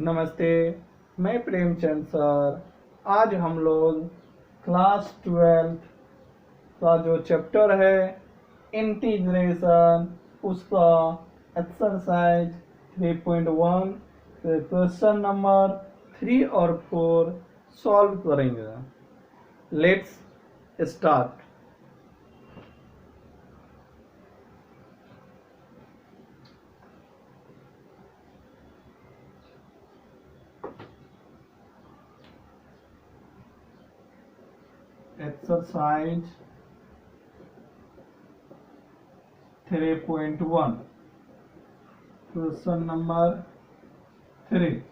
नमस्ते, मैं प्रेमचंद सर। आज हम लोग क्लास 12 का जो चैप्टर है इंटीग्रेशन, उसका एक्सरसाइज 3.1 से क्वेश्चन नंबर 3 और 4 सॉल्व करेंगे। Let's start. Exercise 3.1 question number 3,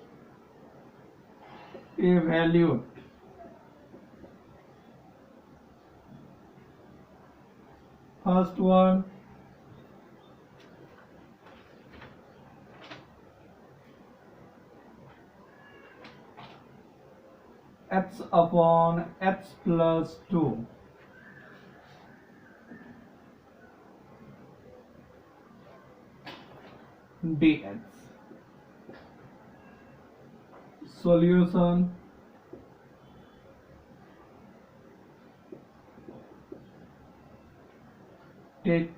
evaluate first one, x upon x plus 2 dx. Solution: take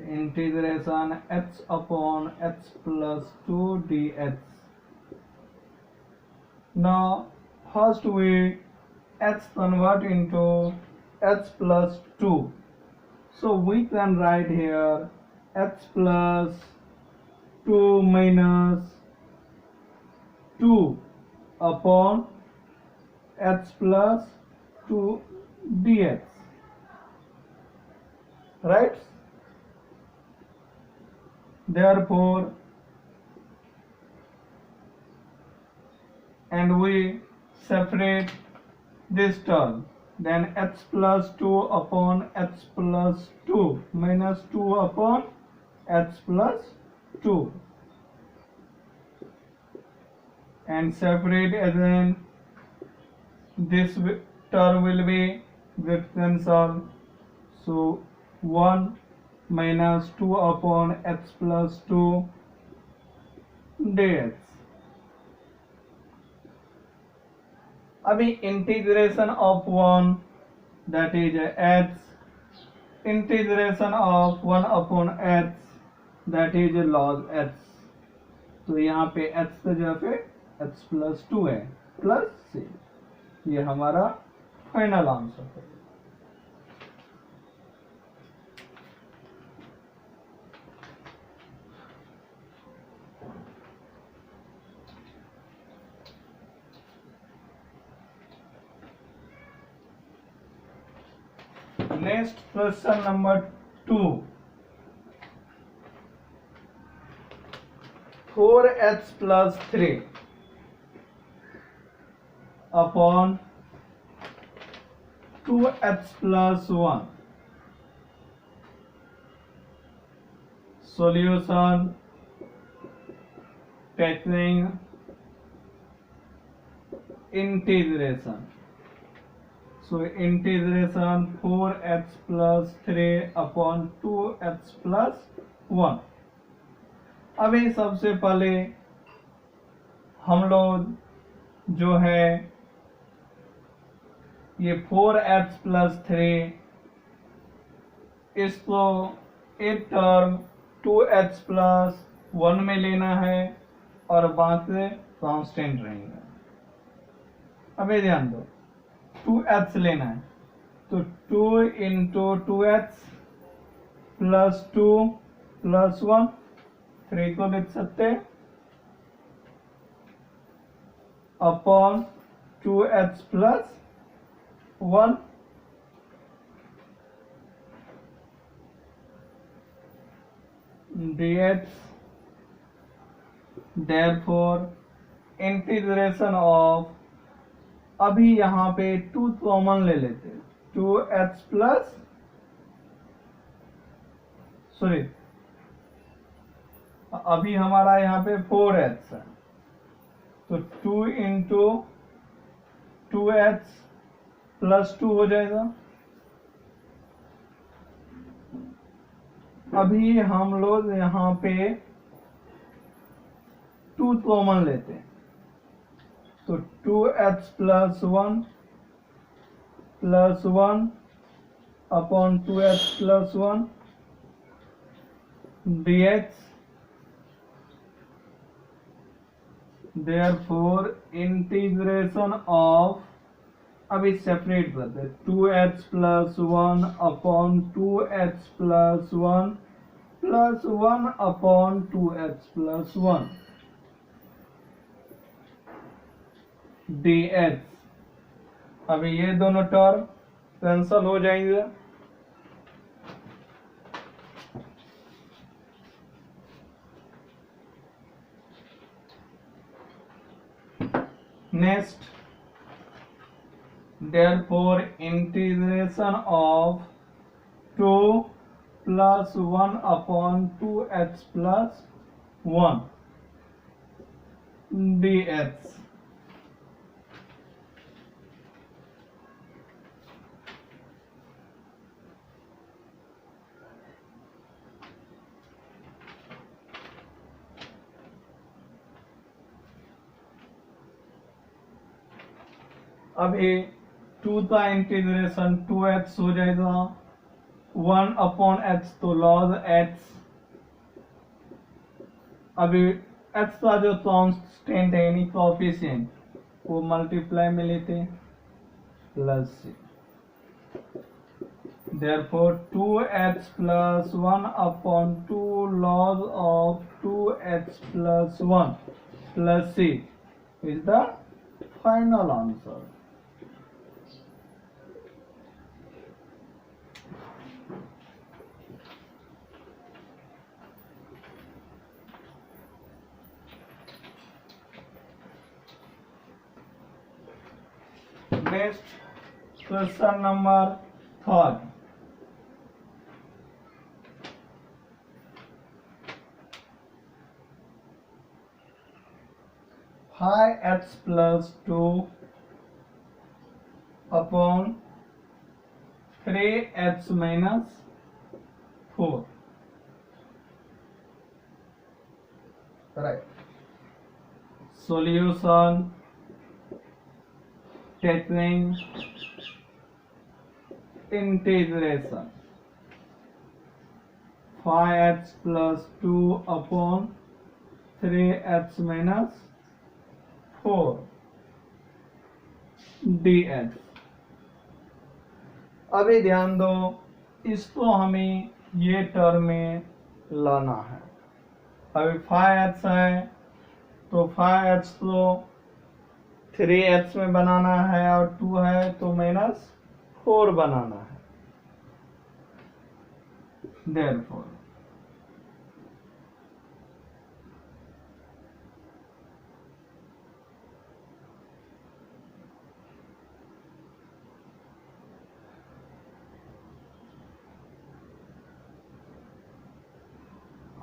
integration x upon x plus 2 dx. Now first we x convert into x plus 2, so we can write here x plus 2 minus 2 upon x plus 2 dx, right? Therefore, and we separate this term, then x plus 2 upon x plus 2 minus 2 upon x plus 2, and separate again. This term will be get cancelled, so 1 minus 2 upon x plus 2 dx. अभी integration of 1 that is x, integration of 1 upon x that is log x. तो यहाँ पे x की जगह पे x plus 2 है plus c, ये हमारा फाइनल आंसर है। Next question number 2, 4x plus 3 upon 2x plus 1. Solution: taking integration. So integration 4x plus 3 upon 2x plus 1. अभी सबसे पहले हम लोग जो है ये 4x plus 3, इसको एक टर्म 2x plus 1 में लेना है और बाकी कांस्टेंट रहेंगे। अभी ध्यान दो, 2x लेना है तो 2 इंटू 2x प्लस 2 प्लस 1, 3 को लिख सकते हैं upon 2x plus 1 dx. Therefore integration of, अभी यहाँ पे 2 कॉमन ले लेते हैं, 2x प्लस सॉरी अभी हमारा यहाँ पे 4x है तो 2 इंटू 2x प्लस 2 हो जाएगा। अभी हम लोग यहाँ पे 2 कॉमन लेते हैं, तो 2h plus 1 upon 2h plus 1 dx, therefore integration of, अभी सेपरेट करते हैं, 2h plus 1 upon 2h plus 1 plus 1 upon 2h plus 1 dx। अभी ये दोनों टर्म कैंसल हो जाएंगे, next therefore integration of 2 plus 1 upon 2h plus 1 dx। अभी 2 का इंटीग्रेशन 2h हो जाएगा, 1 अपॉन h तो लॉग h। अभी h का जो कांस्टेंट है यानी कोएफिशिएंट वो मल्टीप्लाई में लेते हैं प्लस से, therefore 2h plus 1 upon 2 log of 2h plus 1 plus c is the final answer। Next question number 3, 5h plus 2 upon 3h minus 4, right. Solution taking integration 5h plus 2 upon 3h minus 4 dx। अभी ध्यान दो, इसको हमें ये term में लाना है। अभी 5h है तो 5h को 3h में बनाना है और 2 है तो माइनस 4 बनाना है, therefore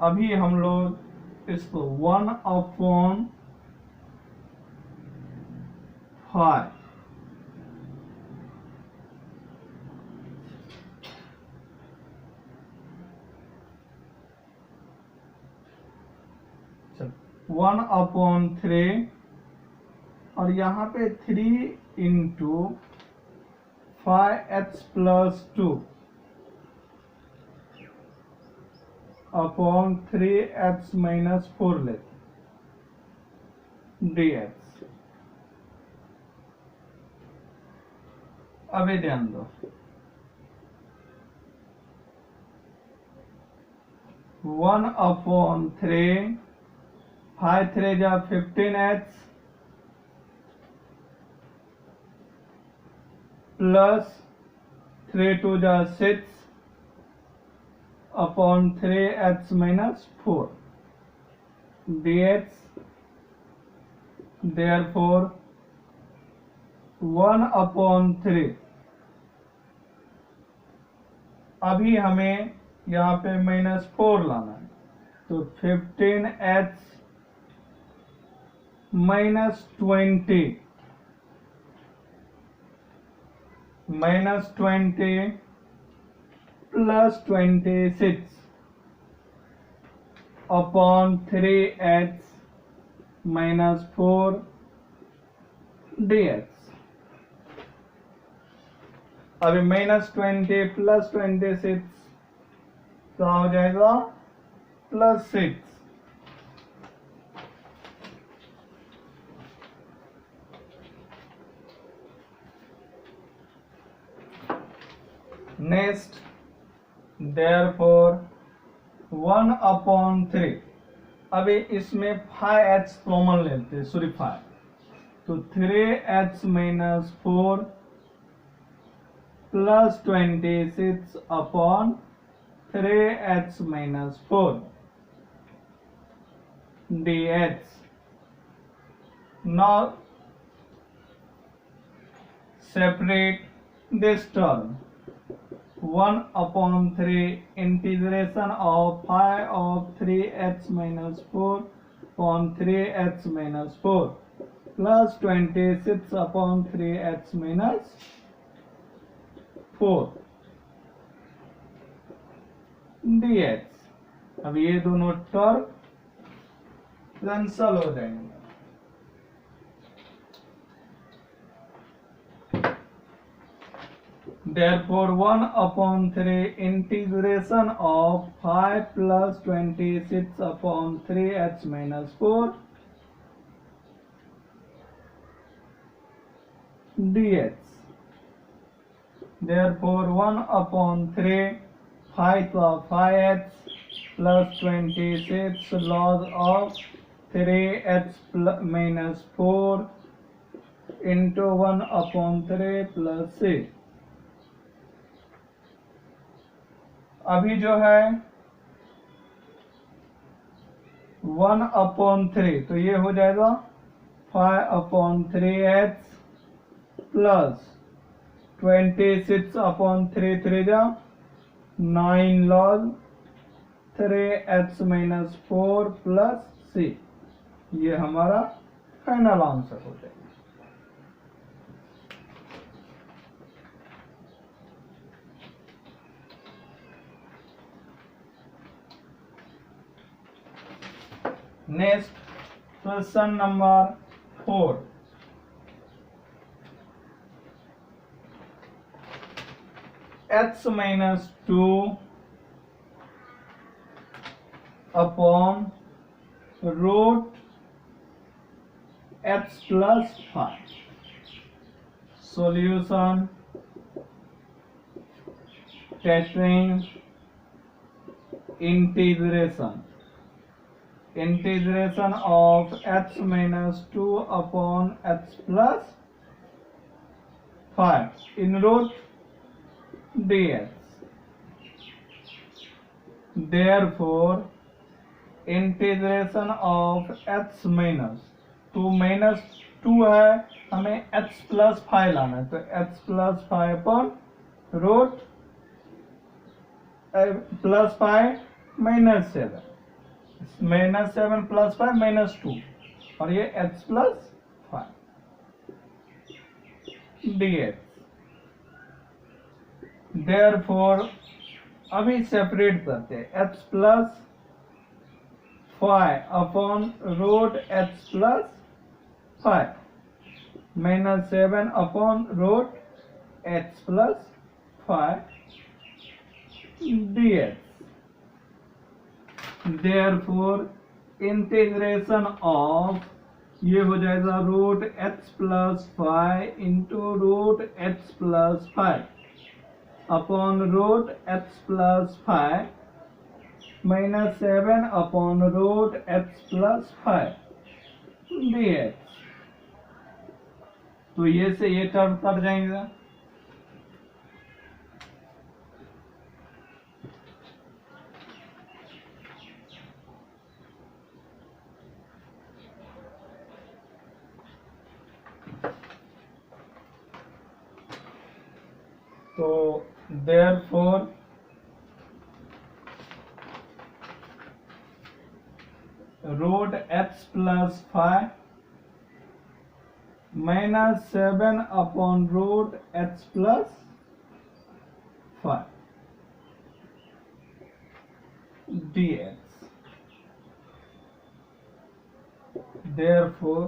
अभी हम लोग इसको 1 अपॉन 5 1 अपॉन 3 और यहाँ पे 3 into 5h plus 2 upon 3h minus 4 लेते dx। अभी ध्यान दो, 1 अपॉन 3, 5 3 जा 15h प्लस 3 2 जा 6 upon 3h minus 4 dx। therefore 1 upon 3, अभी हमें यहाँ पे -4 लाना है तो 15h minus 20 plus 26 upon 3h minus 4 dx। अभी -20 प्लस 26 क्या हो जाएगा +6। Next therefore 1/3। अभी इसमें 5h कॉमन लेते हैं, सॉरी 5, तो 3h minus 4 plus 26/3h minus 4 dx। Now separate this term। 1/3 integration of 5 of 3h minus 4 upon 3h minus 4 plus 26/3h minus 4 dx। अब ये दोनों टर्म कैंसल हो जाएंगे। Therefore 1/3 integration of 5 plus 26/3h minus 4 dx। Therefore 1/3 5 to 5h plus 26 log of 3h minus 4 into 1/3 plus 6। अभी जो है 1/3 तो ये हो जाएगा 5/3h प्लस 26/3 3 जा 9 log 3h माइनस 4 प्लस 6। ये हमारा फाइनल आंसर हो जाएगा। Next question number 4। h minus 2 upon root h plus 5। solution taking integration of h minus 2 upon h plus 5 in root dx। therefore integration of h minus 2 है, हमें h plus 5 लाना है, तो h plus 5 upon root plus 5 minus 7 plus 5 minus 2 और ये h plus 5 dx। therefore अभी separate करते हैं h plus 5 upon root h plus 5 minus 7 upon root h plus 5 dx। therefore integration of ये हो जाएगा root h plus 5 into root h plus 5 upon root h plus 5 minus 7 upon root h plus 5 dx। तो ये से ये term cut जाएंगे। तो therefore root h plus 5 minus 7 upon root h plus 5 dx। therefore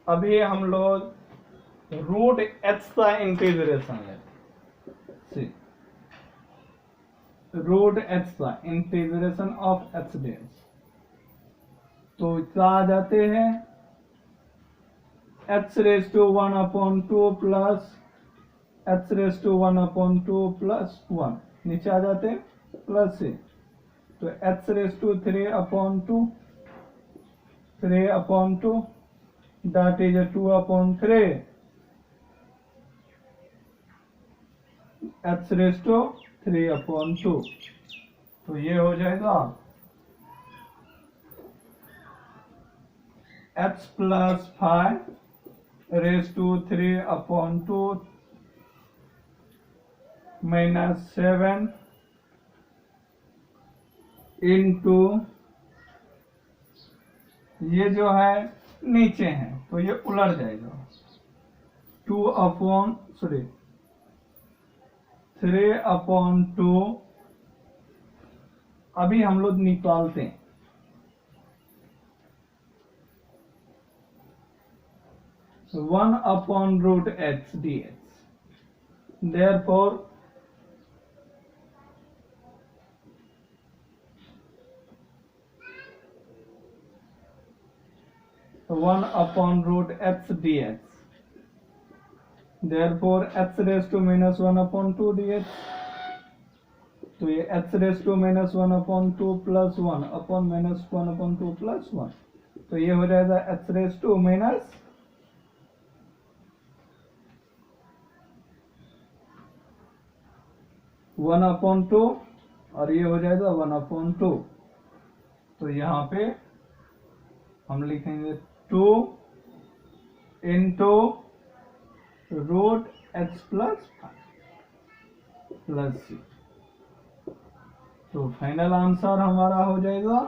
अभी हम लोग रूट एच का इंटीग्रेशन लेते हैं। रूट एच का इंटीग्रेशन ऑफ एच डेस, तो क्या आ जाते हैं h raise to 1/2 plus h raise to 1/2 plus 1, नीचे आ जाते हैं प्लस से, तो h raise to 3/2 that is 2/3 h raised to 3/2, तो ये हो जाएगा h plus 5 raised to 3/2 minus 7 into, ये जो है नीचे है तो ये उलट जाएगा 3/2, अभी हम लोग निकालते हैं 1/√h dx, therefore 1/√h dx, therefore h raised to minus 1/2 dx, तो ये h raised to minus 1/2 plus 1 upon minus 1/2 plus 1, तो ये हो जाएगा h raised to minus 1/2 और ये हो जाएगा 1/2, तो यहाँ पे हम लिखेंगे 2 into root h plus c, तो फाइनल आंसर हमारा हो जाएगा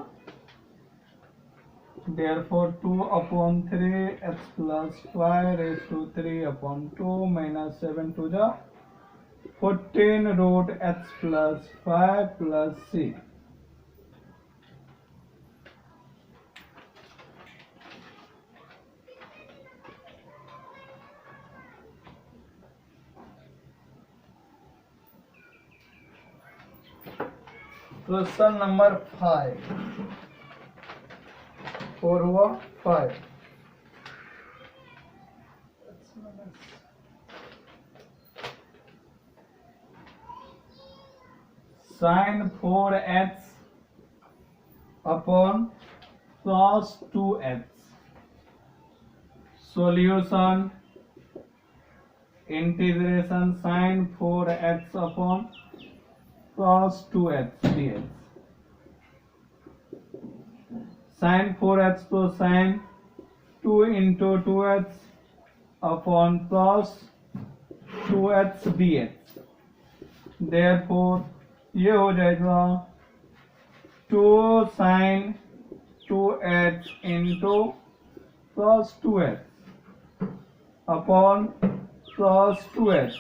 therefore 2/3 h plus 5 raised to 3/2 minus 7 to the 14 root h plus 5 plus c. Question number 5 4 हुआ 5, sin 4h upon cos 2h, solution integration sin 4h upon cos 2h dx, sin 4h तो sin 2 into 2h upon cos 2h dx, therefore ये हो जाएगा 2 sin 2h into cos 2h upon cos 2h,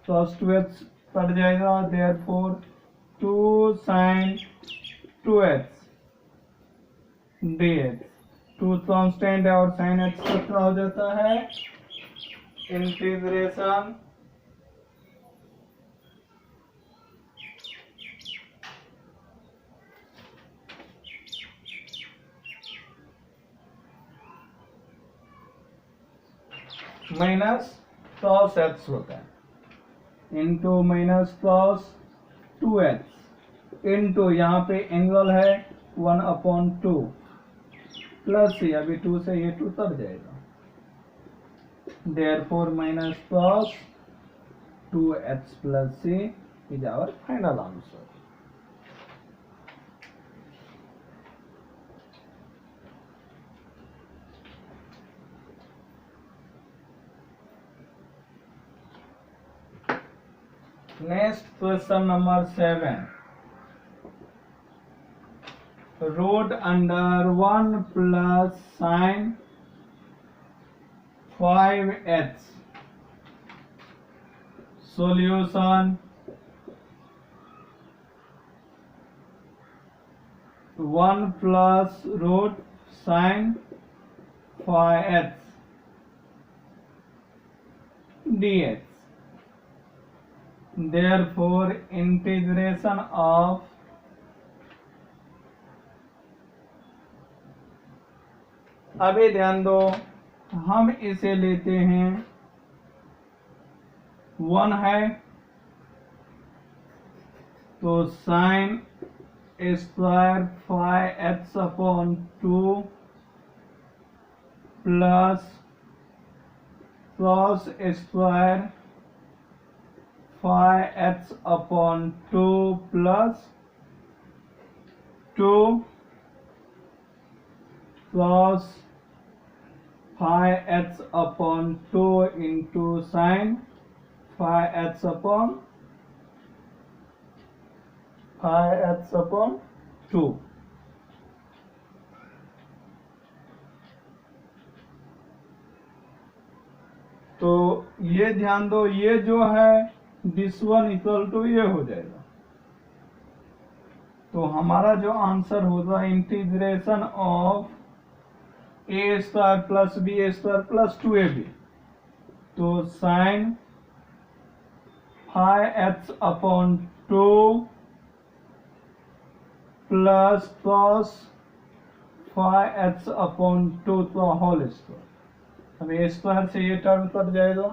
cos 2h cut जाएगा, therefore 2 sin 2h dx, 2 constant है और sin h कितना हो जाता है इंटीग्रेशन माइनस cos h होता है into minus cos 2h into यहाँ पे एंगल है 1/2 प्लस सी, अभी 2 से ये 2 कट जाएगा, therefore minus cos 2h plus c is our final answer. Next question number 7. Root under 1 plus sin 5h. Solution 1 plus root sin 5h dx. Therefore, integration of अभी ध्यान दो, हम इसे लेते हैं 1 है तो sine square 5h upon 2 plus cos square 5h upon 2 plus 2 cos 5h upon 2 into sine 5h upon 2। तो ये ध्यान दो, ये जो है दिस वन इक्वल टू ये हो जाएगा, तो हमारा जो आंसर होगा integration of A square plus B square plus 2ab, तो sine 5h upon 2 plus cos 5h upon 2 का होल स्क्वायर। अब ए स्क्वायर से ये टर्म कट जाएगा,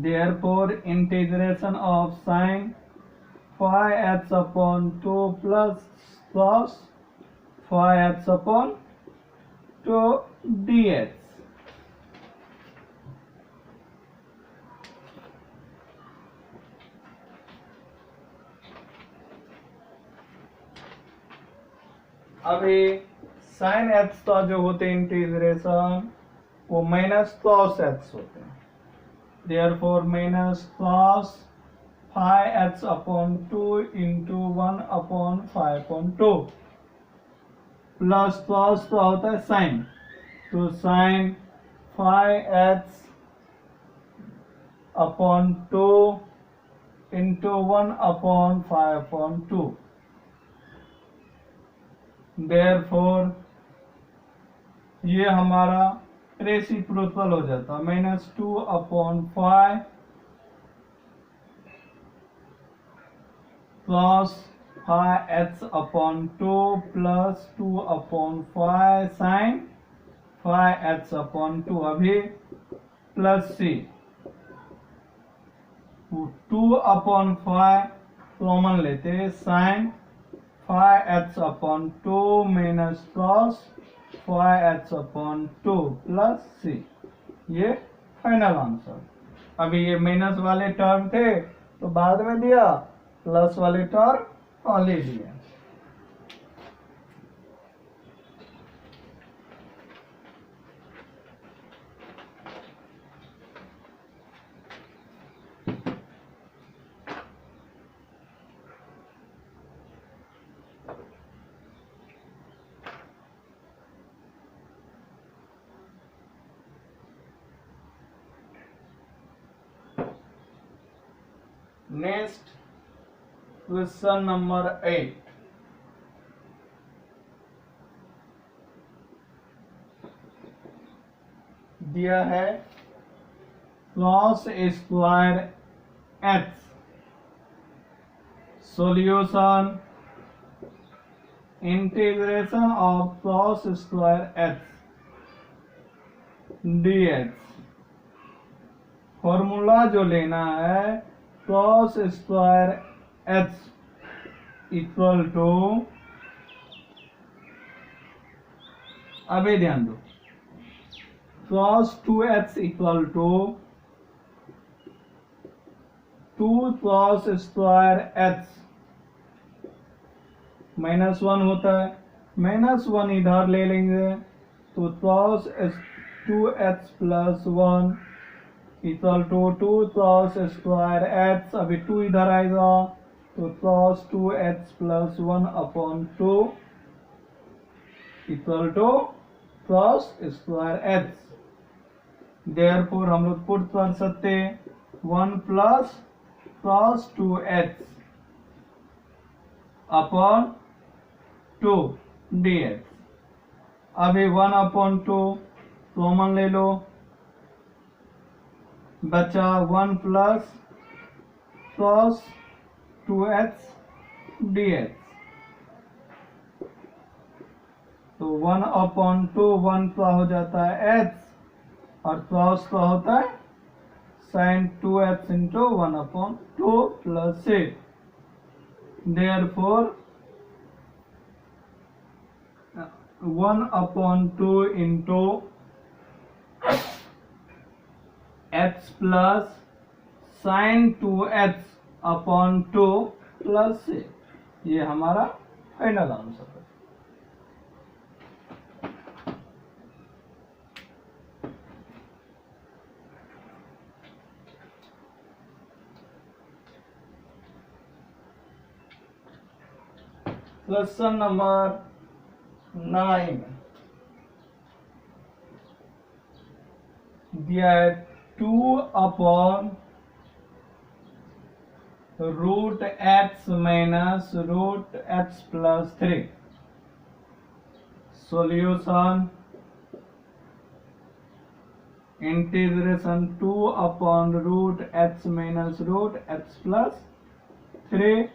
therefore integration of sin 5h upon 2 plus cos 5h upon 2 dx। अभी sin h का जो होते हैं इंटीग्रेशन वो माइनस cos h होते हैं, therefore minus cos 5h upon 2 into 1 upon 5 upon 2 plus cos का होता है sin, तो sin 5h upon 2 into 1 upon 5 upon 2, therefore ये हमारा रेसिप्रोकल हो जाता है, minus 2 upon 5 plus 5h upon 2 plus 2 upon 5 sine 5h upon 2, अभी प्लस c 2 अपॉन 5 कॉमन लेते, sine 5h upon 2 minus cos 5h upon 2 plus c, ये final answer. अभी ये माइनस वाले टर्म थे तो बाद में दिया, प्लस वाले टर्म पहले दिया। Next question number 8। दिया है cos square h, solution integration of cos square h dx। Formula जो लेना है cos square h equal to, अभी ध्यान दो, cos 2x equal to 2 cos square x -1 होता है, -1 इधर ले लेंगे तो cos 2x plus 1 equal to 2 cos square x, अभी 2 इधर आएगा तो cos 2x plus 1 upon 2 equal to cos square x। Therefore हम लोग पुट कर सकते 1 plus cos 2x upon 2 dx। अभी 1 अपॉन 2 कॉमन ले लो, बचा 1 प्लस cos 2x dx। तो 1 अपॉन 2 1 का हो जाता है x और cos का होता है sin 2x into 1 upon 2 plus 6। Therefore 1 upon 2 into x plus sin 2x upon 2 plus 6, ये हमारा फाइनल आंसर है। क्वेश्चन नंबर 9 दिया है 2 upon root x minus root x plus 3। Solution integration 2 upon root x minus root x plus 3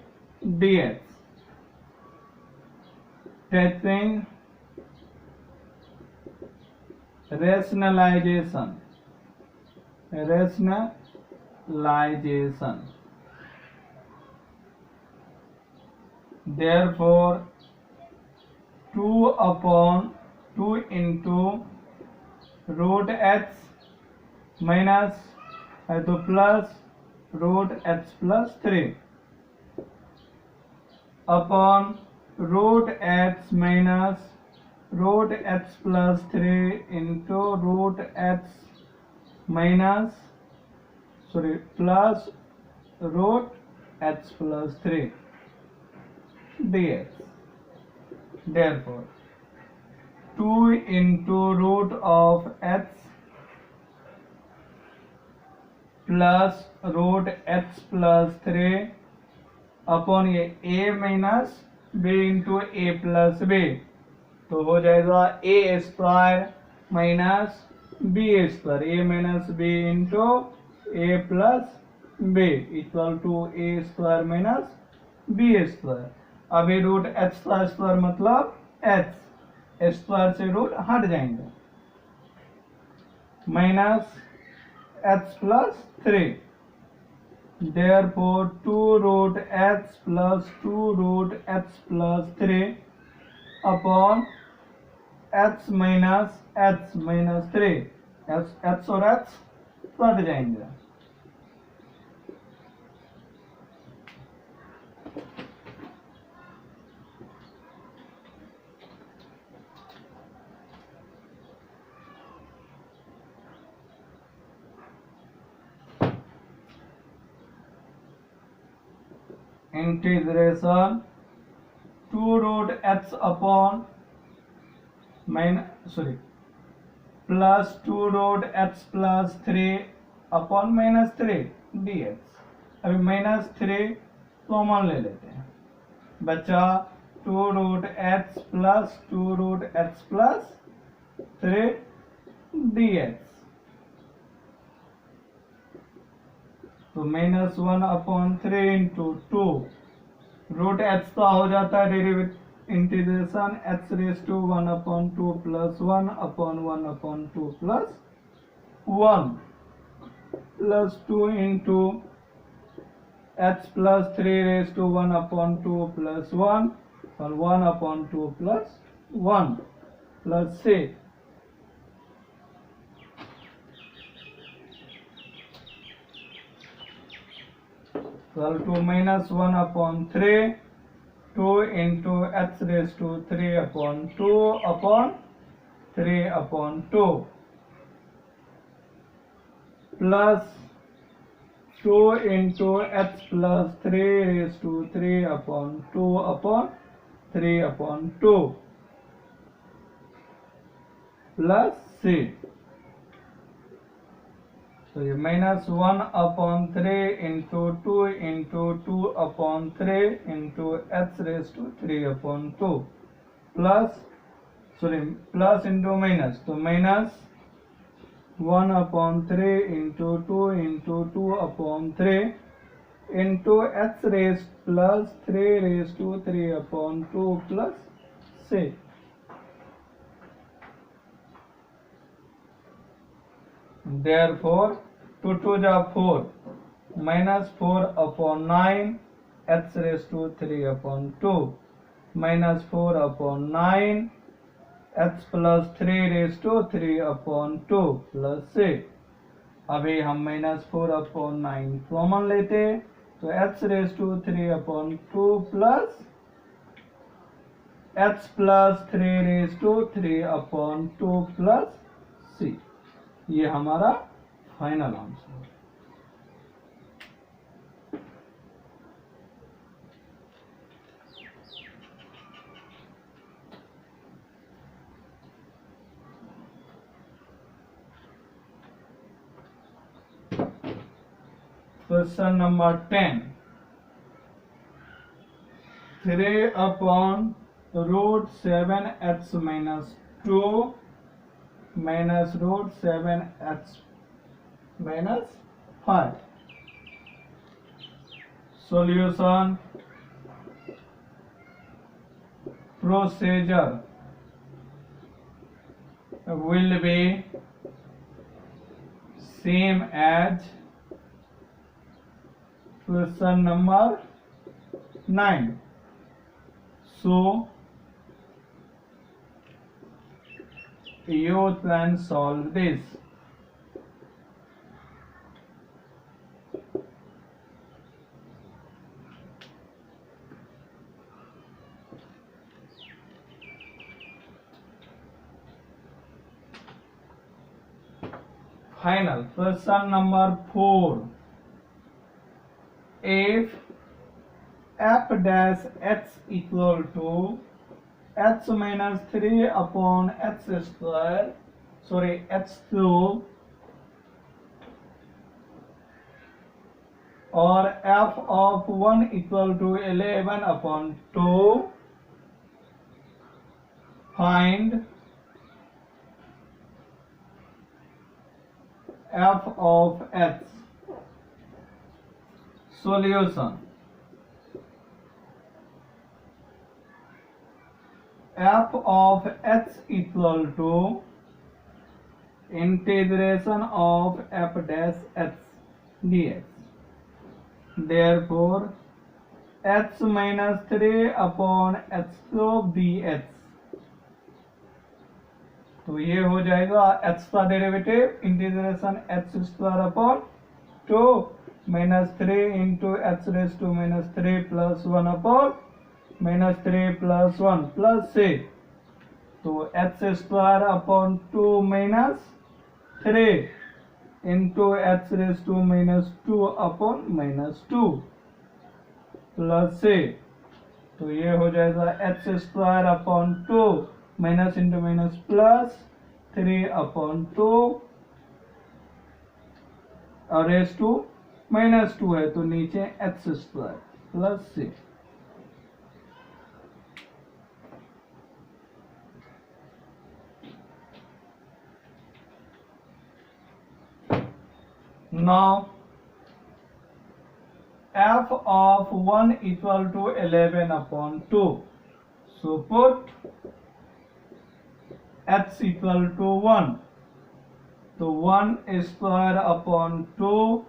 dx। Taking rationalization, therefore 2 upon 2 into root x minus है तो plus root x plus 3 upon root x minus root x plus 3 into root x minus plus root x plus 3 dx। therefore 2 into root of x plus root x plus 3 upon ये a minus b into a plus b, तो हो जाएगा A square minus B square, A minus B into A plus B equal to A square minus B square. अभी root x का square मतलब x, square से root हट जाएंगे, minus x plus 3। Therefore 2 root x plus 2 root x plus 3 upon x minus 3, x और x cut जाएंगे। Integration 2 root x upon plus 2 root x plus 3 upon minus 3 dx। अभी minus 3 common ले लेते हैं, बचा 2 root x plus 2 root x plus 3 dx। तो minus 1 upon 3 into 2 root x का हो जाता है derivative integration x raise to 1 upon 2 plus 1 upon 1 upon 2 plus 1 plus 2 into h plus 3 raised to 1 upon 2 plus 1 और 1 upon 2 plus 1 plus c. Equal to minus 1 upon 3, 2 into h raised to 3 upon 2 upon 3 upon 2 plus 2 into h plus 3 raised to 3 upon 2 upon 3 upon 2 plus c. So ये minus 1 upon 3 into 2 into 2 upon 3 into h raised to 3 upon 2 plus plus into minus, तो minus 1 upon 3 into 2 into 2 upon 3 into h raised plus 3 raised to 3 upon 2 plus c. Therefore 2 2 जा 4 minus 4 upon 9 h raised to 3 upon 2 minus 4 upon 9 h plus 3 raised to 3 upon 2 plus c. अभी हम minus 4 upon 9 common लेते तो h raised to 3 upon 2 plus h plus 3 raised to 3 upon 2 plus c. ये हमारा final answer है. Question number 10. 3 upon root 7h minus 2 minus root 7h minus 5. Solution. Procedure will be same as question number 9. So you can solve this. Final question number 4. If f dash h equal to h minus 3 upon h square, h cube, or f of 1 equal to 11 upon 2, find f of h. Solution. F of h equal to integration of f dash h dx. Therefore h minus 3 upon h cube dx. तो ये हो जाएगा h का derivative integration h square upon 2 minus 3 into h raised to minus 3 plus 1 upon minus 3 plus 1 plus c. तो h square upon 2 minus 3 into h raised to minus 2 upon minus 2 plus c. तो ये हो जाएगा h square upon 2 minus into minus plus 3 upon 2 और raised to minus 2 है तो नीचे h square plus c. Now f of 1 equal to 11 upon 2. So put h equal to 1. So 1 square upon 2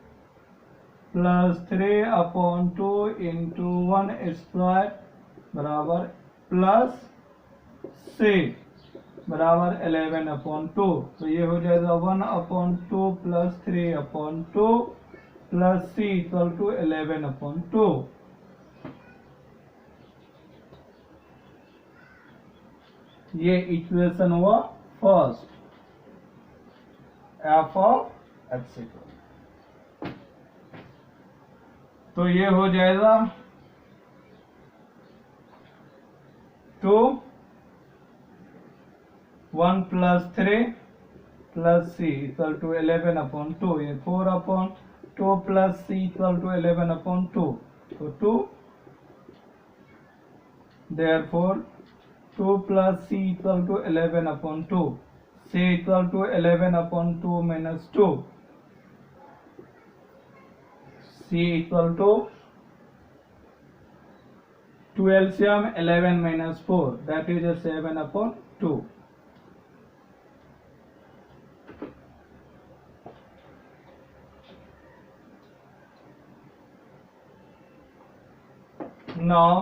plus 3/2 into 1 square बराबर plus c बराबर 11/2। तो ये हो जाएगा 1/2 प्लस 3/2 प्लस c इक्वल टू 11/2। ये इक्वेशन हुआ फर्स्ट एफ ऑफ एक्स। तो ये हो जाएगा 2 1 plus 3 plus c equal to 11/2। ये 4/2 प्लस c इक्वल टू 11/2। तो 2 therefore 2 plus c equal to 11/2। c equal to 11/2 minus 2। c equal to 2 LCM 11 minus 4 that is a 7/2। Now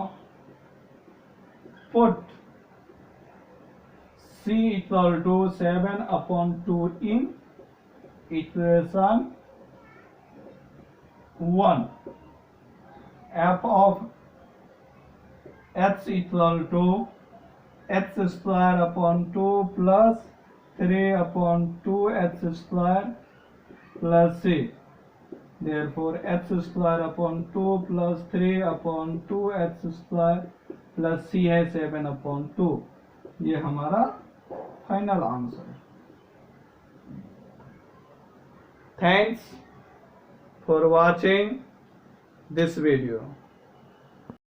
put c equal to 7/2 in equation 1। f of x equal to x square upon 2 plus 3/2 x square plus c। therefore x square upon 2 plus 3/2 x square plus c है 7/2। ये हमारा final answer. Thanks for watching this video.